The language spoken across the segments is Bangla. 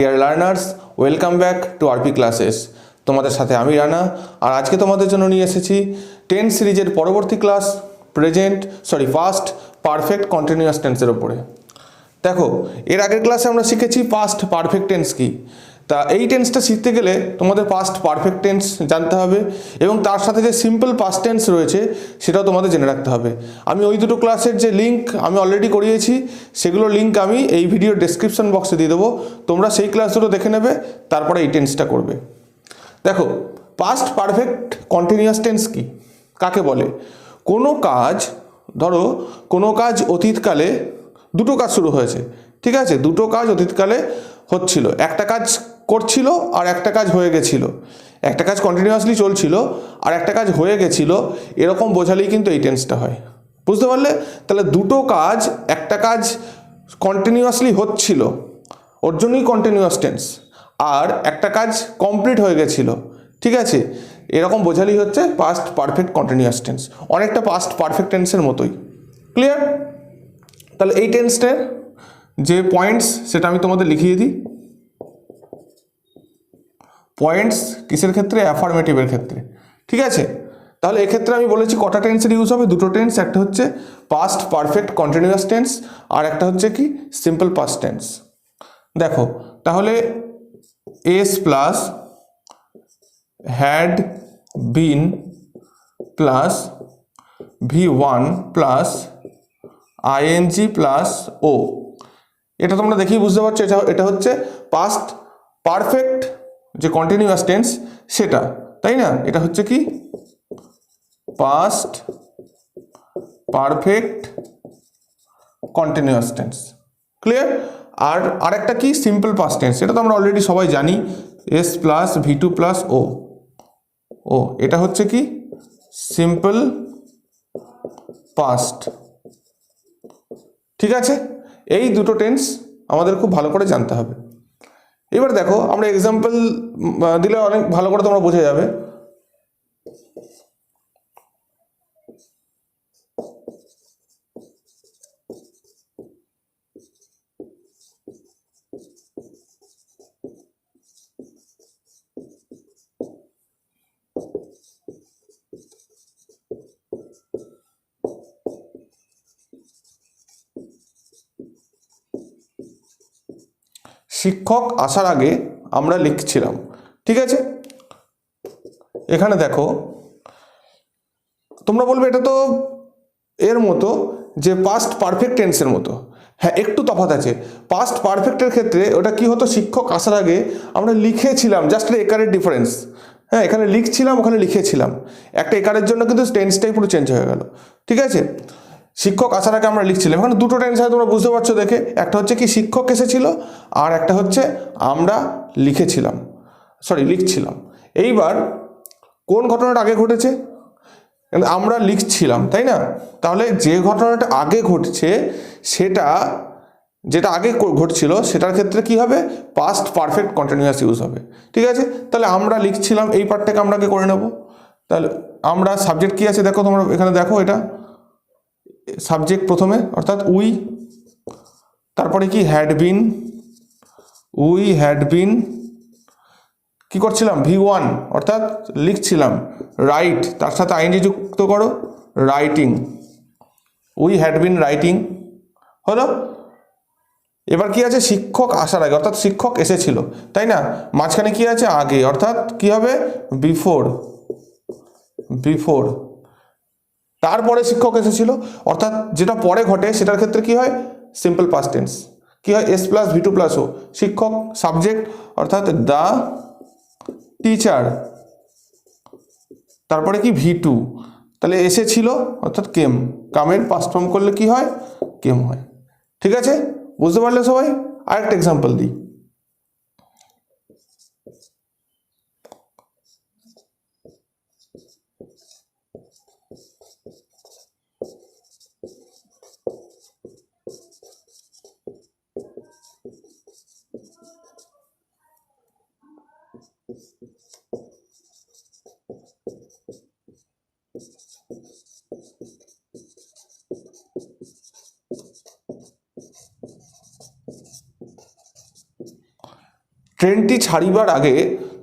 Dear learners, welcome back to RP classes. তোমাদের সাথে আমি রানা, আর আজকে তোমাদের জন্য নিয়ে এসেছি টেন্স সিরিজের পরবর্তী ক্লাস পাস্ট পারফেক্ট কন্টিনিউয়াস টেন্সের ওপরে। দেখো, এর আগের ক্লাসে আমরা শিখেছি পাস্ট পারফেক্ট টেন্স কি। তা এই টেন্সটা শিখতে গেলে তোমাদের পাস্ট পারফেক্ট টেন্স জানতে হবে এবং তার সাথে যে সিম্পল পাস্ট টেন্স রয়েছে সেটাও তোমাদের জেনে রাখতে হবে। আমি ওই দুটো ক্লাসের যে লিঙ্ক আমি অলরেডি করিয়েছি, সেগুলোর লিঙ্ক আমি এই ভিডিওর ডেসক্রিপশন বক্সে দিয়ে দেবো। তোমরা সেই ক্লাসগুলো দেখে নেবে, তারপরে এই টেন্সটা করবে। দেখো, পাস্ট পারফেক্ট কন্টিনিউয়াস টেন্স কি, কাকে বলে? কোনো কাজ, ধরো কোনো কাজ অতীতকালে, দুটো কাজ শুরু হয়েছে, ঠিক আছে, দুটো কাজ অতীতকালে হচ্ছিল, একটা কাজ করছিল আর একটা কাজ হয়ে গেছিল, একটা কাজ কন্টিনিউয়াসলি চলছিল আর একটা কাজ হয়ে গেছিল, এরকম বোঝালেই কিন্তু এই টেন্সটা হয়। বুঝতে পারলে? তাহলে দুটো কাজ, একটা কাজ কন্টিনিউয়াসলি হচ্ছিল, ওর জন্যই কন্টিনিউয়াস টেন্স, আর একটা কাজ কমপ্লিট হয়ে গেছিল, ঠিক আছে, এরকম বোঝালেই হচ্ছে পাস্ট পারফেক্ট কন্টিনিউয়াস টেন্স, অনেকটা পাস্ট পারফেক্ট টেন্সের মতোই। ক্লিয়ার? তাহলে এই টেন্সটার যে পয়েন্টস সেটা আমি তোমাদের লিখিয়ে দিই। পয়েন্টস কিসের ক্ষেত্রে? অ্যাফার্মেটিভের ক্ষেত্রে, ঠিক আছে। তাহলে এক্ষেত্রে আমি বলেছি কটা টেন্সের ইউজ হবে? দুটো টেন্স, একটা হচ্ছে পাস্ট পারফেক্ট কন্টিনিউয়াস টেন্স আর একটা হচ্ছে কি সিম্পল পাস্ট টেন্স। দেখো তাহলে S plus had been plus V1 plus ING plus O, এটা তোমরা দেখেই বুঝতে পারছো এটা হচ্ছে পাস্ট পারফেক্ট যে কন্টিনিউয়াস টেন্স সেটা, তাই না? এটা হচ্ছে কি past perfect continuous tense. Clear? আর আরেকটা কি সিম্পল পাস্ট টেন্স, এটা তো আমরা অলরেডি সবাই জানি, S plus V2 plus O, এটা হচ্ছে কি সিম্পল পাস্ট। ঠিক আছে, এই দুটো টেন্স আমাদের খুব ভালো করে জানতে হবে। এবার দেখো, আমরা এক্সাম্পল দিলে অনেক ভালো করে তোমরা বুঝে যাবে। শিক্ষক আসার আগে আমরা লিখছিলাম, ঠিক আছে। এখানে দেখো, তোমরা বলবে এটা তো এর মতো যে পাস্ট পারফেক্ট টেন্সের মতো। হ্যাঁ, একটু তফাৎ আছে। পাস্ট পারফেক্টের ক্ষেত্রে ওটা কি হতো, শিক্ষক আসার আগে আমরা লিখেছিলাম, জাস্ট একারের ডিফারেন্স। হ্যাঁ, এখানে লিখছিলাম, ওখানে লিখেছিলাম, একটা একারের জন্য কিন্তু টেন্সটাই পুরো চেঞ্জ হয়ে গেল, ঠিক আছে। শিক্ষক আসার আগে আমরা লিখছিলাম, এখানে দুটো টেন্স হয়, তোমরা বুঝতে পারছো দেখে। একটা হচ্ছে কি শিক্ষক এসেছিল আর একটা হচ্ছে আমরা লিখছিলাম। এইবার কোন ঘটনাটা আগে ঘটেছে? আমরা লিখছিলাম, তাই না? তাহলে যে ঘটনাটা আগে ঘটছে সেটা, যেটা আগে ঘটছিল সেটার ক্ষেত্রে কি হবে? পাস্ট পারফেক্ট কন্টিনিউয়াস ইউজ হবে, ঠিক আছে। তাহলে আমরা লিখছিলাম, এই পার্টটাকে আমরা আগে করে নেব। তাহলে আমরা সাবজেক্ট কি আছে দেখো, তোমরা এখানে দেখো, এটা সাবজেক্ট প্রথমে, অর্থাৎ উই, তারপরে কি had been, we had been কি করছিলাম? V1 অর্থাৎ লিখছিলাম, রাইট, তার সাথে আইএনজি যুক্ত করো, writing, we had been writing, হলো। এবার কি আছে? শিক্ষক আসার আগে, অর্থাৎ শিক্ষক এসেছিল, তাই না? মাঝখানে কি আছে? আগে, অর্থাৎ কি হবে? বিফোর। তারপরে শিক্ষক এসেছিল, অর্থাৎ যেটা পরে ঘটে সেটার ক্ষেত্রে কি হয়? Simple past tense. কি হয়? S প্লাস V2 প্লাস ও, শিক্ষক সাবজেক্ট অর্থাৎ দ্য টিচার, তারপরে কি V2, তাহলে এসেছিল অর্থাৎ কামের পাস্ট ফর্ম করলে কি হয়? কেম হয়। ঠিক আছে, বুঝতে পারলে সবাই? আরেকটা এক্সাম্পল দিই। ট্রেনটি ছাড়িবার আগে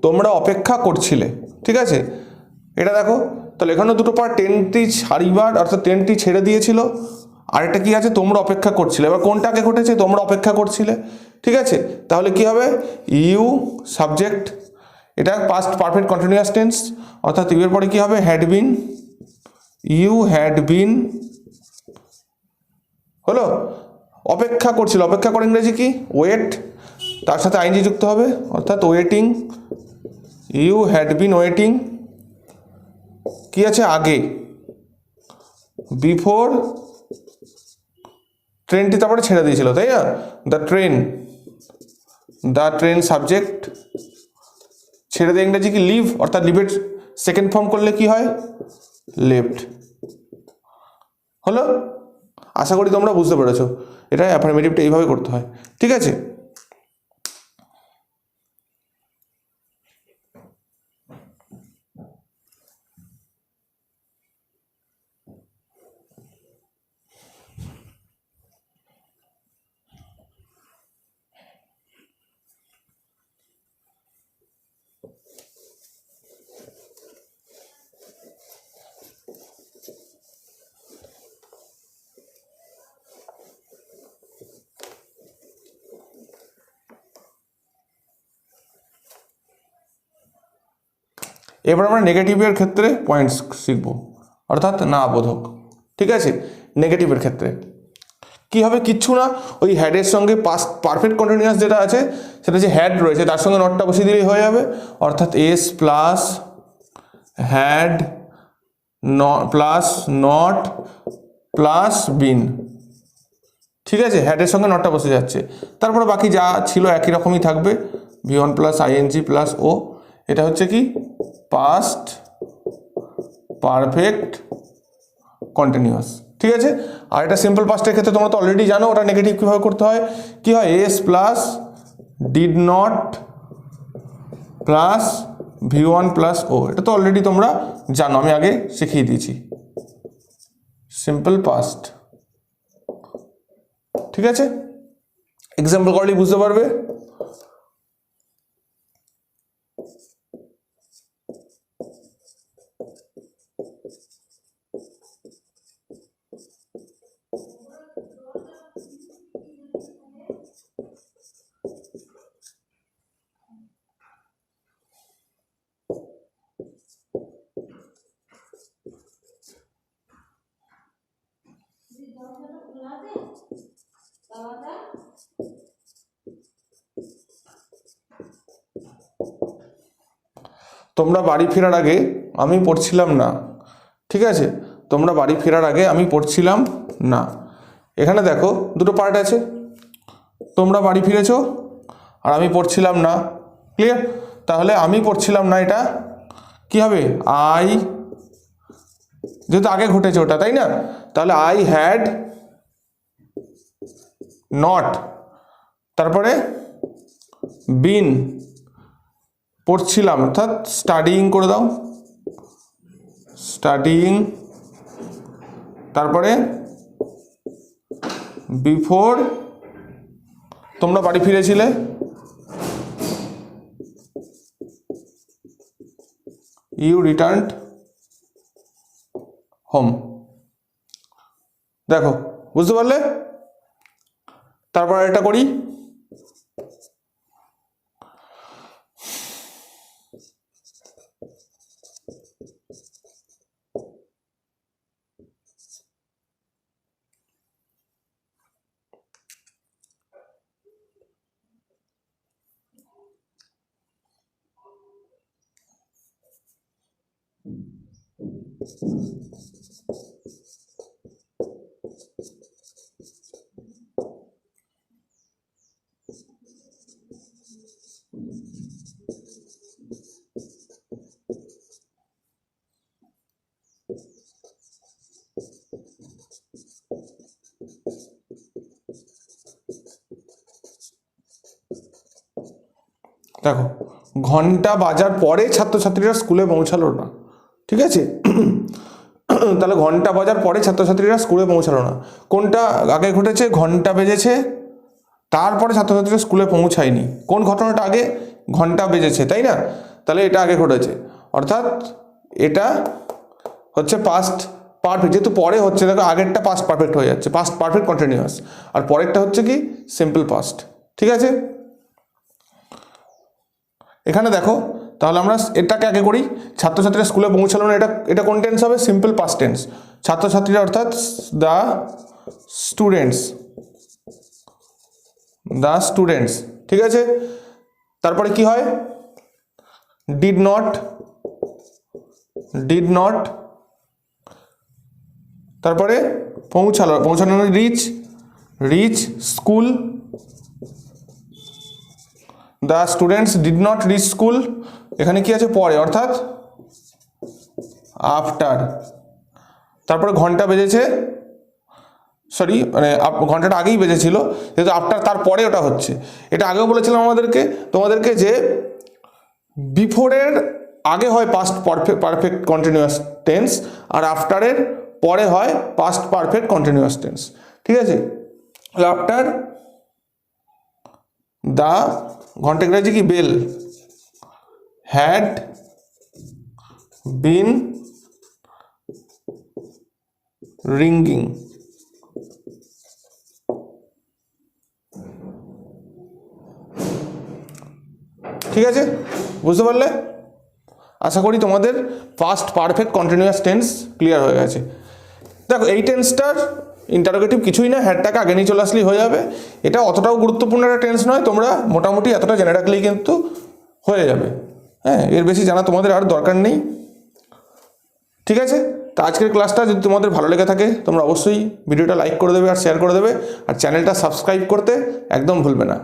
তোমরা অপেক্ষা করছিলে, ঠিক আছে? এটা দেখো, তাহলে এখানে দুটো পার্ট, ট্রেনটি ছাড়িবার অর্থাৎ ট্রেনটি ছেড়ে দিয়েছিল, আর এটা কি আছে, তোমরা অপেক্ষা করছিলে। এবার কোনটা আগে ঘটেছে, তোমরা অপেক্ষা করছিলে, ঠিক আছে? তাহলে কি হবে, ইউ সাবজেক্ট, এটা পাস্ট পারফেক্ট কন্টিনিউয়াস টেন্স, অর্থাৎ ইউ এর পরে কি হবে, had been, you had been হলো। অপেক্ষা করছিল, অপেক্ষা করে ইংরেজি কি, ওয়েট, তার সাথে আইনজি যুক্ত হবে, অর্থাৎ waiting, you had been waiting, কি আছে আগে, বিফোর ট্রেনটি তারপরে ছেড়ে দিয়েছিল, তাই না? দ্য ট্রেন সাবজেক্ট, ছেড়ে দিয়ে ইংরেজি কি, লিভ, অর্থাৎ লিভের সেকেন্ড ফর্ম করলে কি হয়, লেফট হলো। আশা করি তোমরা বুঝতে পেরেছো, এটা অ্যাফার্মেটিভটা এইভাবে করতে হয়, ঠিক আছে? এবার আমরা নেগেটিভের ক্ষেত্রে পয়েন্টস শিখব, অর্থাৎ না বোধক, ঠিক আছে? নেগেটিভের ক্ষেত্রে কি হবে, কিচ্ছু না, ওই হ্যাডের সঙ্গে পাস্ট পারফেক্ট কন্টিনিউয়াস যেটা আছে, সেটা যে হ্যাড রয়েছে তার সঙ্গে নটটা বসিয়ে দিলেই হয়ে যাবে, অর্থাৎ S plus had plus not plus been, ঠিক আছে? হ্যাডের সঙ্গে নটটা বসে যাচ্ছে, তারপরে বাকি যা ছিল একই রকমই থাকবে, V1 plus ING plus O, এটা হচ্ছে কি পাস্ট পারফেক্ট কন্টিনিউয়াস, ঠিক আছে? আর এটা সিম্পল পাস্টের ক্ষেত্রে তোমরা তো অলরেডি জানো ওটা নেগেটিভ কীভাবে করতে হয়, কি হয়, S plus did not plus ভি1 প্লাস ও, এটা তো অলরেডি তোমরা জানো, আমি আগে শিখিয়ে দিয়েছি, সিম্পল পাস্ট, ঠিক আছে? এক্সাম্পল করলেই বুঝতে পারবে। তোমরা বাড়ি ফেরার আগে আমি পড়ছিলাম না, ঠিক আছে? তোমরা বাড়ি ফেরার আগে আমি পড়ছিলাম না, এখানে দেখো দুটো পার্ট আছে, তোমরা বাড়ি ফিরেছো আর আমি পড়ছিলাম না, ক্লিয়ার? তাহলে আমি পড়ছিলাম না, এটা কি হবে, আই, যেহেতু আগে ঘটেছে ওটা, তাই না? তাহলে আই হ্যাড নট, তারপরে বিন, পড়ছিলাম, অর্থাৎ স্টাডিং করে দাও, স্টাডিং, তারপরে বিফোর তোমরা বাড়ি ফিরেছিলে, ইউ রিটার্নড হোম। দেখো বুঝতে পারলে? তারপর এটা করি, দেখো ঘন্টা বাজার পরে ছাত্রছাত্রীরা স্কুলে পৌঁছালো না, ঠিক আছে? তাহলে ঘন্টা বাজার পরে ছাত্রছাত্রীরা স্কুলে পৌঁছালো না, কোনটা আগে ঘটেছে, ঘন্টা বেজেছে তারপরে ছাত্রছাত্রীরা স্কুলে পৌঁছায়নি, কোন ঘটনাটা আগে? ঘন্টা বেজেছে, তাই না? তাহলে এটা আগে ঘটেছে, অর্থাৎ এটা হচ্ছে পাস্ট পারফেক্ট। যেহেতু পরে হচ্ছে, দেখো আগেরটা পাস্ট পারফেক্ট হয়ে যাচ্ছে, পাস্ট পারফেক্ট কন্টিনিউয়াস, আর পরেরটা হচ্ছে কি সিম্পল পাস্ট। ঠিক আছে, এখানে দেখো তাহলে আমরা এটাকে আগে করি, ছাত্রছাত্রীরা স্কুলে পৌঁছালো না, এটা কোন টেন্স হবে? Simple past tense. ছাত্রছাত্রীরা অর্থাৎ দ্য স্টুডেন্টস। ঠিক আছে, তারপরে কি হয়? ডিড নট, তারপরে পৌঁছানো reach school. The students did not reach school, এখানে কি আছে? পরে, অর্থাৎ আফটার। তারপরে ঘন্টা বেজেছে, সরি মানে ঘন্টাটা আগেই বেজেছিল, যেহেতু আফটার তারপরে ওটা হচ্ছে। এটা আগেও বলেছিলাম তোমাদেরকে যে বিফোরের আগে হয় পাস্ট পারফেক্ট কন্টিনিউয়াস টেন্স, আর আফটারের পরে হয় পাস্ট পারফেক্ট কন্টিনিউয়াস টেন্স। ঠিক আছে, আফটার দ্য ঘন্টা ইংরেজি কি? Bell had been ringing. ঠিক আছে, বুঝতে পারলে? আশা করি তোমাদের past perfect continuous tense clear হয়ে গেছে। দেখো এই টেন্সটার ইন্টারোগেটিভ কিছুই না, হ্যাডটাকে আগে নিয়ে চলে আসলেই হয়ে যাবে। এটা অতটাও গুরুত্বপূর্ণ একটা টেন্স নয়, তোমরা মোটামুটি এতটা জেনে রাখলেই কিন্তু হয়ে যাবে। হ্যাঁ, এর বেশি জানা তোমাদের আর দরকার নেই। ঠিক আছে, তো আজকের ক্লাসটা যদি তোমাদের ভালো লেগে থাকে তোমরা অবশ্যই ভিডিওটা লাইক করে দেবে আর শেয়ার করে দেবে, আর চ্যানেলটা সাবস্ক্রাইব করতে একদম ভুলবে না।